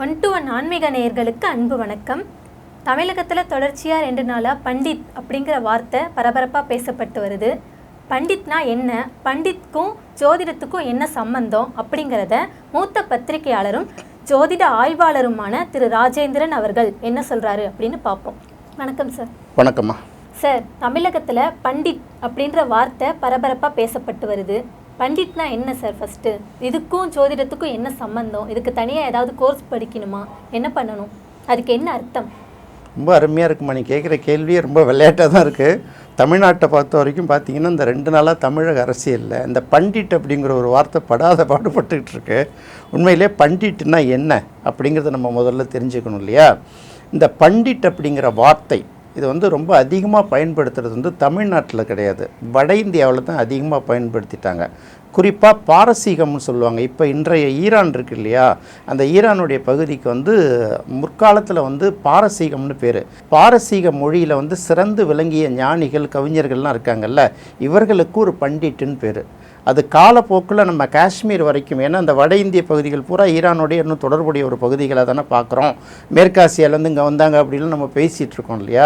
1-to-1 ஆன்மீக நேயர்களுக்கு அன்பு வணக்கம். தமிழகத்தில் தொடர்ச்சியாக 2 நாளாக பண்டித் அப்படிங்கிற வார்த்தை பரபரப்பாக பேசப்பட்டு வருது. பண்டித்னா என்ன, பண்டித்க்கும் ஜோதிடத்துக்கும் என்ன சம்பந்தம் அப்படிங்கிறத மூத்த பத்திரிகையாளரும் ஜோதிட ஆய்வாளருமான திரு ராஜேந்திரன் அவர்கள் என்ன சொல்கிறாரு அப்படின்னு பார்ப்போம். வணக்கம் சார். வணக்கம்மா. சார், தமிழகத்தில் பண்டித் அப்படின்ற வார்த்தை பரபரப்பாக பேசப்பட்டு வருது. பண்டிட்னா என்ன சார்? ஃபஸ்ட்டு இதுக்கும் ஜோதிடத்துக்கும் என்ன சம்மந்தம்? இதுக்கு தனியாக ஏதாவது கோர்ஸ் படிக்கணுமா? என்ன பண்ணணும்? அதுக்கு என்ன அர்த்தம்? ரொம்ப அருமையாக இருக்குமா. நீ கேட்குற கேள்வியே ரொம்ப விளையாட்டாக தான் இருக்குது. தமிழ்நாட்டை பொறுத்த வரைக்கும் பார்த்தீங்கன்னா இந்த 2 நாளாக தமிழக அரசியலில் இந்த பண்டிட் அப்படிங்கிற ஒரு வார்த்தை படாத பாடுபட்டுக்கிட்டு இருக்கு. உண்மையிலே பண்டிட்னா என்ன அப்படிங்கிறத நம்ம முதல்ல தெரிஞ்சுக்கணும் இல்லையா? இந்த பண்டிட் அப்படிங்கிற வார்த்தை இது ரொம்ப அதிகமாக பயன்படுத்துகிறது தமிழ்நாட்டில் கிடையாது, வட இந்தியாவில் தான் அதிகமாக பயன்படுத்திட்டாங்க. குறிப்பாக பாரசீகம்னு சொல்லுவாங்க. இப்போ இன்றைய ஈரான் இருக்குது இல்லையா, அந்த ஈரானுடைய பகுதிக்கு முற்காலத்தில் பாரசீகம்னு பேர். பாரசீக மொழியில் சிறந்து விளங்கிய ஞானிகள் கவிஞர்கள்லாம் இருக்காங்கல்ல, இவர்களுக்கு ஒரு பண்டிட்டுன்னு பேர். அது காலப்போக்கில் நம்ம காஷ்மீர் வரைக்கும், ஏன்னா அந்த வட இந்திய பகுதிகள் பூரா ஈரானுடைய இன்னும் தொடர்புடைய ஒரு பகுதிகளை தானே பார்க்குறோம். மேற்காசியாலேருந்து இங்கே வந்தாங்க அப்படின்னு நம்ம பேசிகிட்டு இருக்கோம் இல்லையா?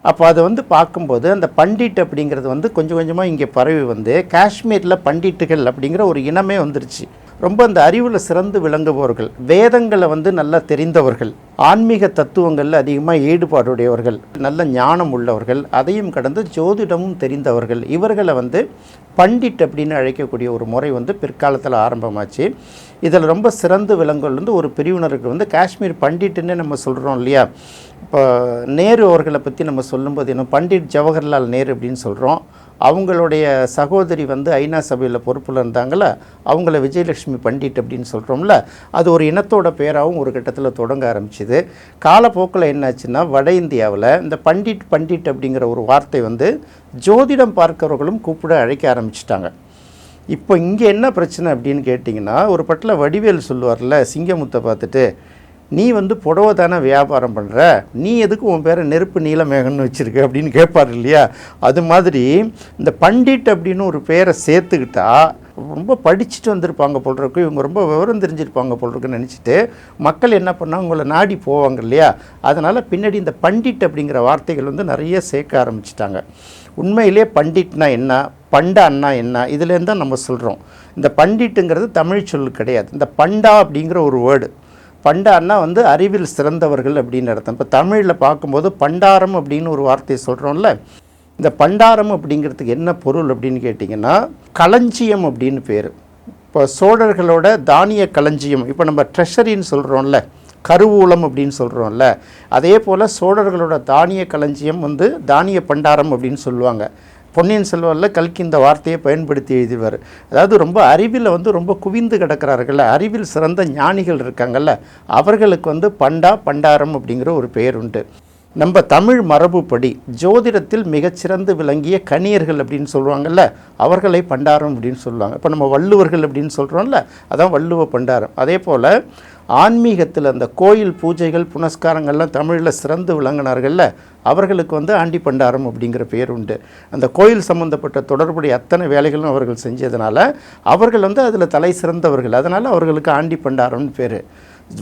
அப்போ அது பார்க்கும்போது அந்த பண்டிட் அப்படிங்கிறது கொஞ்சம் கொஞ்சமாக இங்கே பரவி காஷ்மீரில் பண்டிட்டுகள் அப்படிங்கிற ஒரு இனமே வந்துருச்சு. ரொம்ப அந்த அறிவில் சிறந்து விளங்குபவர்கள், வேதங்களை நல்லா தெரிந்தவர்கள், ஆன்மீக தத்துவங்களில் அதிகமாக ஈடுபாடுடையவர்கள், நல்ல ஞானம் உள்ளவர்கள், அதையும் கடந்து ஜோதிடமும் தெரிந்தவர்கள், இவர்களை பண்டிட் அப்படின்னு அழைக்கக்கூடிய ஒரு முறை பிற்காலத்தில் ஆரம்பமாச்சு. இதில் ரொம்ப சிறந்து விளங்குகள் ஒரு பிரிவினருக்கு காஷ்மீர் பண்டிட்டுன்னு நம்ம சொல்கிறோம் இல்லையா? இப்போ நேரு அவர்களை பற்றி நம்ம சொல்லும்போது என்ன, பண்டிட் ஜவஹர்லால் நேரு அப்படின்னு சொல்கிறோம். அவங்களுடைய சகோதரி ஐநா சபையில் பொறுப்பில் இருந்தாங்கள, அவங்கள விஜயலட்சுமி பண்டிட் அப்படின்னு சொல்கிறோம்ல, அது ஒரு இனத்தோட பேராகவும் ஒரு கட்டத்தில் தொடங்க ஆரம்பிச்சுது. காலப்போக்கில் என்னாச்சுன்னா வட இந்தியாவில் இந்த பண்டிட் அப்படிங்கிற ஒரு வார்த்தை ஜோதிடம் பார்க்கிறவர்களும் கூப்பிட அழைக்க ஆரம்பிச்சிட்டாங்க. இப்போ இங்கே என்ன பிரச்சனை அப்படின்னு கேட்டிங்கன்னா, ஒரு பட்டில் வடிவேல் சொல்லுவார்ல சிங்கமுத்தை பார்த்துட்டு, நீ புடவை தானே வியாபாரம் பண்ணுற, நீ எதுக்கு உன் பேரை நெருப்பு நீலமேகன்னு வச்சுருக்க அப்படின்னு கேட்பார் இல்லையா? அது மாதிரி இந்த பண்டிட் அப்படின்னு ஒரு பேரை சேர்த்துக்கிட்டா ரொம்ப படிச்சுட்டு வந்திருப்பாங்க போல்றக்கு, இவங்க ரொம்ப விவரம் தெரிஞ்சிருப்பாங்க போல்றக்குன்னு நினச்சிட்டு மக்கள் என்ன பண்ணால் உங்களை நாடி போவாங்க இல்லையா? அதனால் பின்னாடி இந்த பண்டிட் அப்படிங்கிற வார்த்தைகள் நிறைய சேர்க்க ஆரம்பிச்சிட்டாங்க. உண்மையிலே பண்டிட்னா என்ன, பண்டான்னா என்ன, இதுலேருந்து தான் நம்ம சொல்கிறோம். இந்த பண்டிட்டுங்கிறது தமிழ் சொல் கிடையாது. இந்த பண்டா அப்படிங்கிற ஒரு வேர்டு, பண்டான்னா அறிவில் சிறந்தவர்கள் அப்படின்னு அர்த்தம். இப்போ தமிழில் பார்க்கும்போது பண்டாரம் அப்படின்னு ஒரு வார்த்தையை சொல்கிறோம்ல, இந்த பண்டாரம் அப்படிங்கிறதுக்கு என்ன பொருள் அப்படின்னு கேட்டிங்கன்னா, களஞ்சியம் அப்படின்னு பேர். இப்போ சோழர்களோட தானிய களஞ்சியம், இப்போ நம்ம ட்ரெஷரின்னு சொல்கிறோம்ல, கருவூலம் அப்படின்னு சொல்கிறோம்ல, அதே போல் சோழர்களோட தானிய களஞ்சியம் தானிய பண்டாரம் அப்படின்னு சொல்லுவாங்க. பொன்னியின் செல்வரில் கல்கி இந்த வார்த்தையை பயன்படுத்தி எழுதிவார். அதாவது ரொம்ப அறிவில் ரொம்ப குவிந்து கிடக்கிறார்கள், அறிவில் சிறந்த ஞானிகள் இருக்காங்கல்ல, அவர்களுக்கு பண்டாரம் அப்படிங்கிற ஒரு பெயர் உண்டு. நம்ம தமிழ் மரபுப்படி ஜோதிடத்தில் மிகச்சிறந்து விளங்கிய கணியர்கள் அப்படின்னு சொல்லுவாங்கள்ல, அவர்களை பண்டாரம் அப்படின்னு சொல்லுவாங்க. இப்போ நம்ம வள்ளுவர்கள் அப்படின்னு சொல்கிறோம்ல, அதான் வள்ளுவ பண்டாரம். அதே போல் ஆன்மீகத்தில் அந்த கோயில் பூஜைகள் புனஸ்காரங்கள்லாம் தமிழில் சிறந்து விளங்கினார்கள்ல, அவர்களுக்கு ஆண்டி பண்டாரம் அப்படிங்கிற பேர் உண்டு. அந்த கோயில் சம்மந்தப்பட்ட தொடர்புடைய அத்தனை வேலைகளும் அவர்கள் செஞ்சதுனால அவர்கள் அதில் தலை சிறந்தவர்கள், அதனால் அவர்களுக்கு ஆண்டி பண்டாரம்னு பேர்.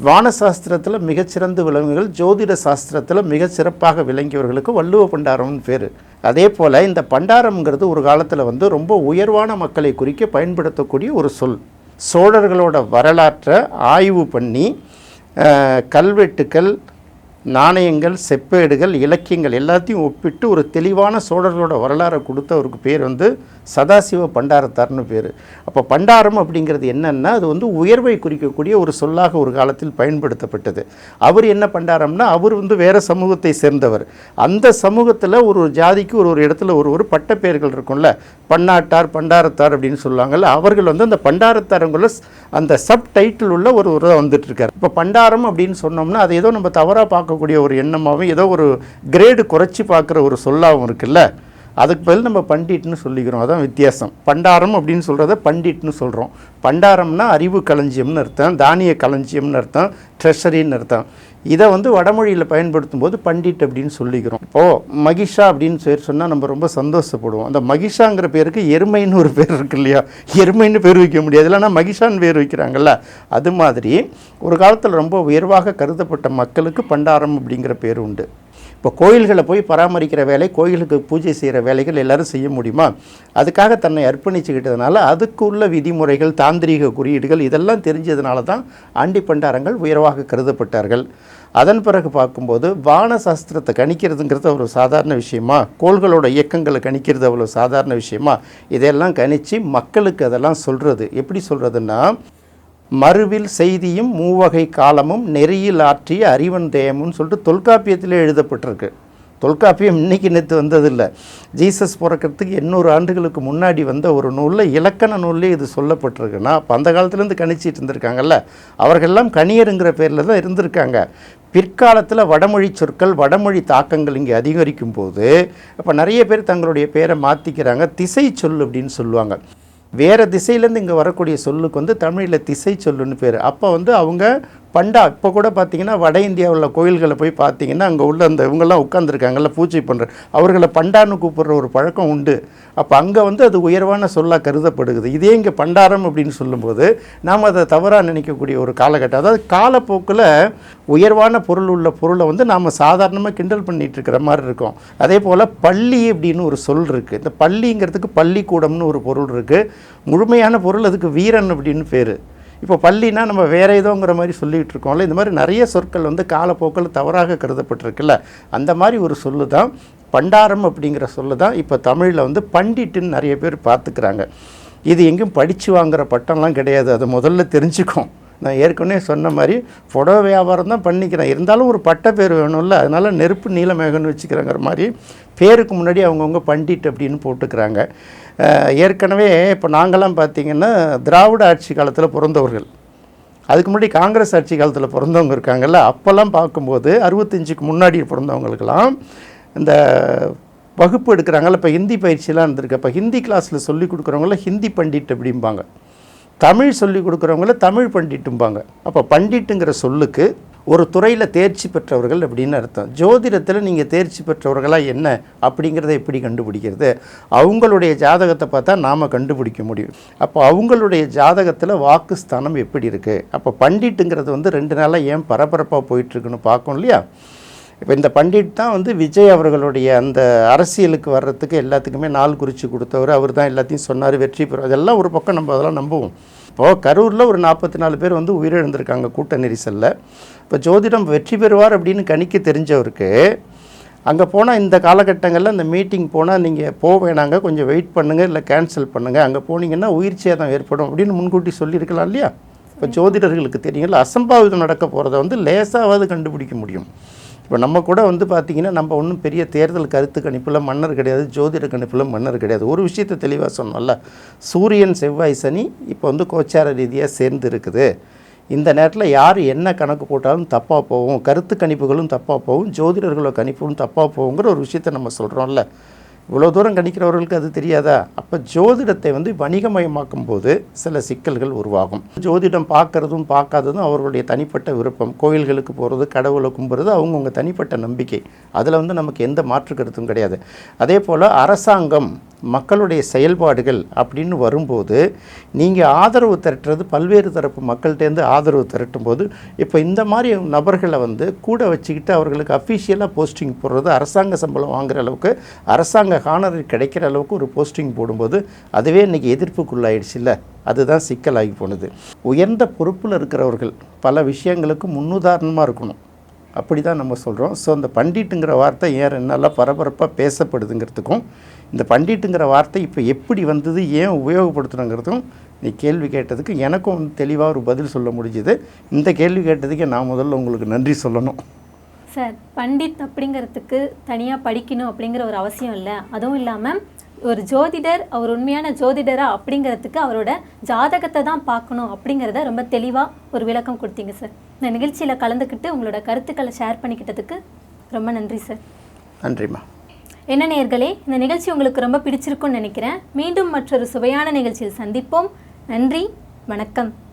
வானசாஸ்திரத்தில் மிகச்சிறந்து விளங்குகள், ஜோதிட சாஸ்திரத்தில் மிகச்சிறப்பாக விளங்கியவர்களுக்கு வள்ளுவ பண்டாரம்னு பேர். அதே போல் இந்த பண்டாரம்ங்கிறது ஒரு காலத்தில் ரொம்ப உயர்வான மக்களை குறிக்க பயன்படுத்தக்கூடிய ஒரு சொல். சோழர்களோட வரலாற்றை ஆய்வு பண்ணி கல்வெட்டுக்கள், நாணயங்கள், செப்பேடுகள், இலக்கியங்கள் எல்லாத்தையும் ஒப்பிட்டு ஒரு தெளிவான சோழர்களோட வரலாறை கொடுத்தவருக்கு பேர் சதாசிவ பண்டாரத்தார்னு பேர். அப்போ பண்டாரம் அப்படிங்கிறது என்னென்னா, அது உயர்வை குறிக்கக்கூடிய ஒரு சொல்லாக ஒரு காலத்தில் பயன்படுத்தப்பட்டது. அவர் என்ன பண்டாரம்னா, அவர் வேறு சமூகத்தை சேர்ந்தவர். அந்த சமூகத்தில் ஒரு ஜாதிக்கு ஒரு இடத்துல ஒரு பட்டப்பெயர்கள் இருக்கும்ல, பன்னாட்டார், பண்டாரத்தார் அப்படின்னு சொல்லுவாங்கள்ல, அவர்கள் அந்த பண்டாரத்தாருங்குள்ள அந்த சப் டைட்டில் உள்ள ஒரு வந்துட்டுருக்கார். இப்போ பண்டாரம் அப்படின்னு சொன்னோம்னா அது ஏதோ நம்ம தவறாக பார்க்கக்கூடிய ஒரு எண்ணமாகவும், ஏதோ ஒரு கிரேடு குறைச்சி பார்க்குற ஒரு சொல்லாகவும் இருக்குல்ல. அதுக்கு பதில் நம்ம பண்டிட்னு சொல்லிக்கிறோம். அதான் வித்தியாசம். பண்டாரம் அப்படின்னு சொல்கிறத பண்டிட்னு சொல்கிறோம். பண்டாரம்னா அறிவு களஞ்சியம்னு அர்த்தம், தானிய களஞ்சியம்னு அர்த்தம், ட்ரெஷரின்னு அர்த்தம். இதை வந்து வடமொழியில் பயன்படுத்தும் போது பண்டிட் அப்படின்னு சொல்லிக்கிறோம். இப்போது மகிஷா அப்படின்னு பேர் சொன்னால் நம்ம ரொம்ப சந்தோஷப்படுவோம். அந்த மகிஷாங்கிற பேருக்கு எருமைன்னு ஒரு பேர் இருக்கு இல்லையா, எருமைன்னு பேர் வைக்க முடியாது, இல்லைன்னா மகிஷான்னு பேர் வைக்கிறாங்கல்ல. அது மாதிரி ஒரு காலத்தில் ரொம்ப உயர்வாக கருதப்பட்ட மக்களுக்கு பண்டாரம் அப்படிங்கிற பேர் உண்டு. இப்போ கோயில்களை போய் பராமரிக்கிற வேலை, கோயிலுக்கு பூஜை செய்கிற வேலைகள் எல்லோரும் செய்ய முடியுமா? அதுக்காக தன்னை அர்ப்பணிச்சுக்கிட்டதுனால அதுக்கு உள்ள விதிமுறைகள், தாந்திரீக குறியீடுகள் இதெல்லாம் தெரிஞ்சதுனால தான் ஆண்டி பண்டாரங்கள் உயர்வாக கருதப்பட்டார்கள். அதன் பிறகு பார்க்கும்போது வான சாஸ்திரத்தை கணிக்கிறதுங்கிறது ஒரு சாதாரண விஷயமா, கோள்களோட இயக்கங்களை கணிக்கிறது அவ்வளோ சாதாரண விஷயமா, இதெல்லாம் கணித்து மக்களுக்கு அதெல்லாம் சொல்கிறது. எப்படி சொல்கிறதுன்னா, மறுவில் செய்தியும் மூவகை காலமும் நெறியில் ஆற்றிய அறிவன் தேயமுன்னு சொல்லிட்டு தொல்காப்பியத்திலே எழுதப்பட்டிருக்கு. தொல்காப்பியம் இன்னைக்கு நேற்று வந்ததில்லை. ஜீசஸ் பிறக்கிறதுக்கு 800 ஆண்டுகளுக்கு முன்னாடி வந்த ஒரு நூலில், இலக்கண நூல்லே இது சொல்லப்பட்டிருக்குன்னா, அப்போ அந்த காலத்துலேருந்து கணிச்சிட்டு இருந்திருக்காங்கல்ல, அவர்களெல்லாம் கணியருங்கிற பேரில் தான் இருந்திருக்காங்க. பிற்காலத்தில் வடமொழி சொற்கள், வடமொழி தாக்கங்கள் இங்கே அதிகரிக்கும் போது இப்போ நிறைய பேர் தங்களுடைய பேரை மாற்றிக்கிறாங்க. திசை சொல் அப்படின்னு சொல்லுவாங்க. வேறு திசையிலேருந்து இங்கே வரக்கூடிய சொல்லுக்கு வந்து தமிழில் திசை சொல்லுன்னு பேர். அப்போ வந்து அவங்க பண்டா, இப்போ கூட பார்த்தீங்கன்னா வட இந்தியாவில் கோயில்களை போய் பார்த்தீங்கன்னா அங்கே உள்ள அந்த இவங்கெல்லாம் உட்காந்துருக்காங்கல்ல பூஜை பண்ணுற, அவர்களை பண்டான்னு கூப்பிட்ற ஒரு பழக்கம் உண்டு. அப்போ அங்கே வந்து அது உயர்வான சொல்லாக கருதப்படுகிறது. இதே இங்கே பண்டாரம் அப்படின்னு சொல்லும்போது நாம் அதை தவறாக நினைக்கக்கூடிய ஒரு காலகட்டம். அதாவது காலப்போக்கில் உயர்வான பொருள் உள்ள பொருளை வந்து நாம் சாதாரணமாக கிண்டல் பண்ணிகிட்டு இருக்கிற மாதிரி இருக்கும். அதே போல் பள்ளி அப்படின்னு ஒரு சொல் இருக்குது. இந்த பள்ளிங்கிறதுக்கு பள்ளிக்கூடம்னு ஒரு பொருள் இருக்குது. முழுமையான பொருள் அதுக்கு வீரன் அப்படின்னு பேர். இப்போ பள்ளினா நம்ம வேறு ஏதோங்கிற மாதிரி சொல்லிகிட்டு இருக்கோம்ல. இந்த மாதிரி நிறைய சொற்கள் வந்து காலப்போக்கில் தவறாக கருதப்பட்டிருக்குல்ல. அந்த மாதிரி ஒரு சொல்லு தான் பண்டாரம் அப்படிங்கிற சொல்லு தான் இப்போ தமிழில் வந்து பண்டிட்டுன்னு நிறைய பேர் பார்த்துக்கிறாங்க. இது எங்கேயும் படித்து வாங்குகிற பட்டம்லாம் கிடையாது. அதை முதல்ல தெரிஞ்சுக்கும். நான் ஏற்கனவே சொன்ன மாதிரி புடவை வியாபாரம் தான் பண்ணிக்கிறேன், இருந்தாலும் ஒரு பட்ட பேர் வேணும்ல. அதனால் நெருப்பு நீலமேகன்னு வச்சுக்கிறாங்கிற மாதிரி பேருக்கு முன்னாடி அவங்கவுங்க பண்டிட் அப்படின்னு போட்டுக்கிறாங்க. ஏற்கனவே இப்போ நாங்களாம் பார்த்திங்கன்னா திராவிட ஆட்சி காலத்தில் பிறந்தவர்கள், அதுக்கு முன்னாடி காங்கிரஸ் ஆட்சி காலத்தில் பிறந்தவங்க இருக்காங்கல்ல. அப்போல்லாம் பார்க்கும்போது 65க்கு முன்னாடி பிறந்தவங்களுக்கெல்லாம் இந்த வகுப்பு எடுக்கிறாங்கல்ல, இப்போ ஹிந்தி பயிற்சியெலாம் இருந்திருக்கு. இப்போ ஹிந்தி கிளாஸில் சொல்லி கொடுக்குறவங்கள ஹிந்தி பண்டிட் அப்படிம்பாங்க, தமிழ் சொல்லி கொடுக்குறவங்கள தமிழ் பண்டிட்டும்பாங்க. அப்போ பண்டிட்டுங்கிற சொல்லுக்கு ஒரு துறையில் தேர்ச்சி பெற்றவர்கள் அப்படின்னு அர்த்தம். ஜோதிடத்தில் நீங்கள் தேர்ச்சி பெற்றவர்களாக என்ன அப்படிங்கிறத எப்படி கண்டுபிடிக்கிறது? அவங்களுடைய ஜாதகத்தை பார்த்தா நாம் கண்டுபிடிக்க முடியும். அப்போ அவங்களுடைய ஜாதகத்தில் வாக்குஸ்தானம் எப்படி இருக்குது? அப்போ பண்டிட்டுங்கிறது வந்து 2 நாளாக ஏன் பரபரப்பாக போயிட்டுருக்குன்னு பார்க்கணும் இல்லையா? இப்போ இந்த பண்டிட் தான் வந்து விஜய் அவர்களுடைய அந்த அரசியலுக்கு வர்றதுக்கு எல்லாத்துக்குமே நாள் குறித்து கொடுத்தவர். அவர் தான் எல்லாத்தையும் சொன்னார், வெற்றி பெறும். அதெல்லாம் ஒரு பக்கம் நம்ம அதெல்லாம் நம்புவோம். இப்போது கரூரில் ஒரு 44 பேர் வந்து உயிரிழந்திருக்காங்க கூட்ட நெரிசலில். இப்போ ஜோதிடம் வெற்றி பெறுவார் அப்படின்னு கணிக்க தெரிஞ்சவருக்கு அங்கே போனால் இந்த காலகட்டங்களில் அந்த மீட்டிங் போனால் நீங்கள் போக வேணாங்க, கொஞ்சம் வெயிட் பண்ணுங்கள், இல்லை கேன்சல் பண்ணுங்கள், அங்கே போனீங்கன்னா உயிர் சேதம் ஏற்படும் அப்படின்னு முன்கூட்டி சொல்லியிருக்கலாம் இல்லையா? இப்போ ஜோதிடர்களுக்கு தெரியுங்களா, அசம்பாவிதம் நடக்க போகிறத வந்து லேசாவது கண்டுபிடிக்க முடியும். இப்போ நம்ம கூட வந்து பார்த்திங்கன்னா நம்ம ஒன்றும் பெரிய தேர்தல் கருத்து கணிப்பில் மன்னர் கிடையாது, ஜோதிட கணிப்பில் மன்னர் கிடையாது. ஒரு விஷயத்தை தெளிவாக சொன்னோம்ல, சூரியன் செவ்வாய் சனி இப்போ வந்து கோச்சார ரீதியாக சேர்ந்து இருக்குது. இந்த நேரத்தில் யார் என்ன கணக்கு போட்டாலும் தப்பாக போகும், கருத்து கணிப்புகளும் தப்பாக போகும், ஜோதிடர்களோட கணிப்புகளும் தப்பாக போகுங்கிற ஒரு விஷயத்தை நம்ம சொல்கிறோம்ல. இவ்வளோ தூரம் கணிக்கிறவர்களுக்கு அது தெரியாதா? அப்போ ஜோதிடத்தை வந்து வணிகமயமாக்கும் போது சில சிக்கல்கள் உருவாகும். ஜோதிடம் பார்க்குறதும் பார்க்காததும் அவர்களுடைய தனிப்பட்ட விருப்பம். கோயில்களுக்கு போகிறது, கடவுளை கும்புறது அவங்கவுங்க தனிப்பட்ட நம்பிக்கை. அதில் வந்து நமக்கு எந்த மாற்று கருத்தும் கிடையாது. அதே போல் அரசாங்கம், மக்களுடைய செயல்பாடுகள் அப்படின்னு வரும்போது நீங்கள் ஆதரவு திரட்டுறது பல்வேறு தரப்பு மக்கள்கிட்டேருந்து ஆதரவு திரட்டும் போது இப்போ இந்த மாதிரி நபர்களை வந்து கூட வச்சுக்கிட்டு அவர்களுக்கு அஃபிஷியலாக போஸ்டிங் போடுறது, அரசாங்க சம்பளம் வாங்குகிற அளவுக்கு, அரசாங்க ஹானரி கிடைக்கிற அளவுக்கு ஒரு போஸ்டிங் போடும்போது அதுவே இன்றைக்கி எதிர்ப்புக்குள்ளாயிடுச்சு இல்லை? அதுதான் சிக்கலாகி போனது. உயர்ந்த பொறுப்பில் இருக்கிறவர்கள் பல விஷயங்களுக்கு முன்னுதாரணமாக இருக்கணும், அப்படி தான் நம்ம சொல்கிறோம். ஸோ அந்த பண்டிட்டுங்கிற வார்த்தை ஏன் என்னெல்லாம் பரபரப்பாக பேசப்படுதுங்கிறதுக்கும், இந்த பண்டிட்டுங்கிற வார்த்தை இப்போ எப்படி வந்தது, ஏன் உபயோகப்படுத்தணுங்கிறதும் நீ கேள்வி கேட்டதுக்கு எனக்கும் தெளிவாக ஒரு பதில் சொல்ல முடிஞ்சுது. இந்த கேள்வி கேட்டதுக்கு நான் முதல்ல உங்களுக்கு நன்றி சொல்லணும். சார், பண்டிட் அப்படிங்கிறதுக்கு தனியாக படிக்கணும் அப்படிங்கிற ஒரு அவசியம் இல்லை. அதுவும் இல்லாமல் ஒரு ஜோதிடர் அவர் உண்மையான ஜோதிடரா அப்படிங்கிறதுக்கு அவரோட ஜாதகத்தை தான் பார்க்கணும் அப்படிங்கிறத ரொம்ப தெளிவாக ஒரு விளக்கம் கொடுத்தீங்க சார். இந்த நிகழ்ச்சியில் கலந்துக்கிட்டு உங்களோட கருத்துக்களை ஷேர் பண்ணிக்கிட்டதுக்கு ரொம்ப நன்றி சார். நன்றிம்மா. என்ன நேயர்களே, இந்த நிகழ்ச்சி உங்களுக்கு ரொம்ப பிடிச்சிருக்கும்னு நினைக்கிறேன். மீண்டும் மற்றொரு சுவையான நிகழ்ச்சியில் சந்திப்போம். நன்றி, வணக்கம்.